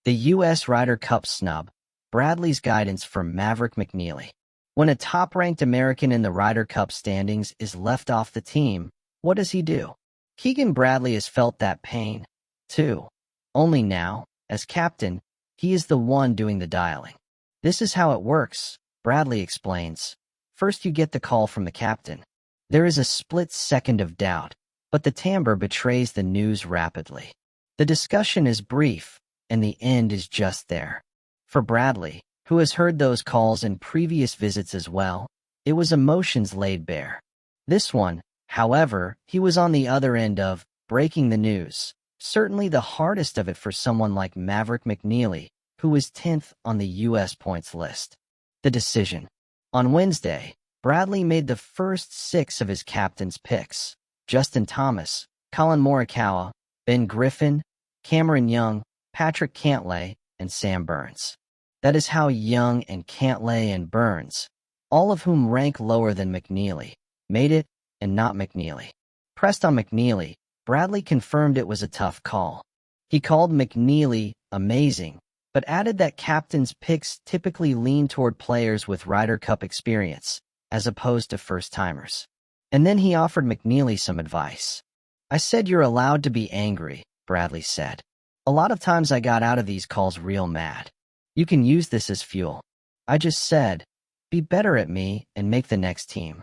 The U.S. Ryder Cup snub, Bradley's guidance for Maverick McNealy. When a top-ranked American in the Ryder Cup standings is left off the team, what does he do? Keegan Bradley has felt that pain, too. Only now, as captain, he is the one doing the dialing. This is how it works, Bradley explains. First you get the call from the captain. There is a split second of doubt, but the timbre betrays the news rapidly. The discussion is brief, and the end is just there. For Bradley, who has heard those calls in previous visits as well, it was emotions laid bare. This one, however, he was on the other end of breaking the news, certainly the hardest of it for someone like Maverick McNealy, who is 10th on the U.S. points list. The decision. On Wednesday, Bradley made the first 6 of his captain's picks: Justin Thomas, Colin Morikawa, Ben Griffin, Cameron Young, Patrick Cantlay, and Sam Burns. That is how Young and Cantlay and Burns, all of whom rank lower than McNealy, made it, and not McNealy. Pressed on McNealy, Bradley confirmed it was a tough call. He called McNealy amazing, but added that captains' picks typically lean toward players with Ryder Cup experience, as opposed to first-timers. And then he offered McNealy some advice. "I said you're allowed to be angry," Bradley said. "A lot of times I got out of these calls real mad. You can use this as fuel. I just said, be better at me and make the next team.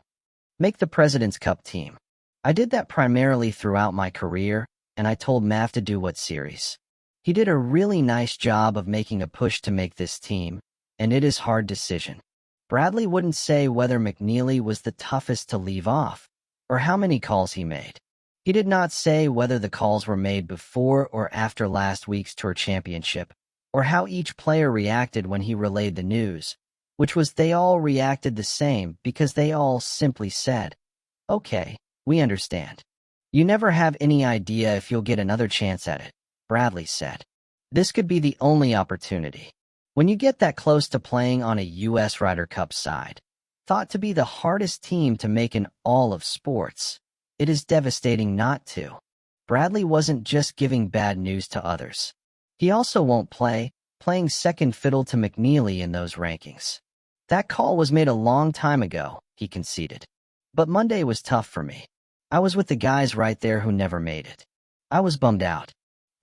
Make the President's Cup team. I did that primarily throughout my career, and I told Mav to do what series. He did a really nice job of making a push to make this team, and it is a hard decision." Bradley wouldn't say whether McNealy was the toughest to leave off, or how many calls he made. He did not say whether the calls were made before or after last week's Tour Championship, or how each player reacted when he relayed the news, which was they all reacted the same because they all simply said, "Okay, we understand. You never have any idea if you'll get another chance at it," Bradley said. "This could be the only opportunity. When you get that close to playing on a U.S. Ryder Cup side, thought to be the hardest team to make in all of sports, it is devastating not to." Bradley wasn't just giving bad news to others. He also won't play, playing second fiddle to McNealy in those rankings. "That call was made a long time ago," he conceded. "But Monday was tough for me. I was with the guys right there who never made it. I was bummed out.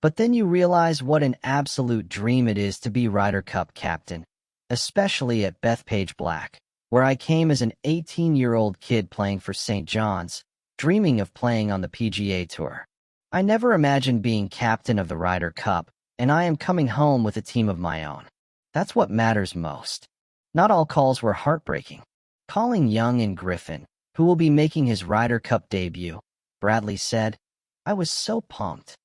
But then you realize what an absolute dream it is to be Ryder Cup captain, especially at Bethpage Black, where I came as an 18-year-old kid playing for St. John's, dreaming of playing on the PGA Tour. I never imagined being captain of the Ryder Cup, and I am coming home with a team of my own. That's what matters most." Not all calls were heartbreaking. Calling Young and Griffin, who will be making his Ryder Cup debut, Bradley said, "I was so pumped."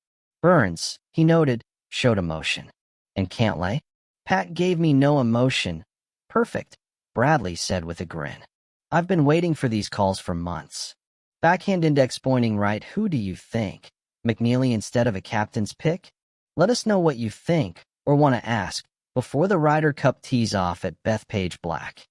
Burns, he noted, showed emotion. "And Cantlay? Pat gave me no emotion." "Perfect," Bradley said with a grin. "I've been waiting for these calls for months." Backhand index pointing right. Who do you think? McNealy instead of a captain's pick? Let us know what you think or want to ask before the Ryder Cup tees off at Bethpage Black.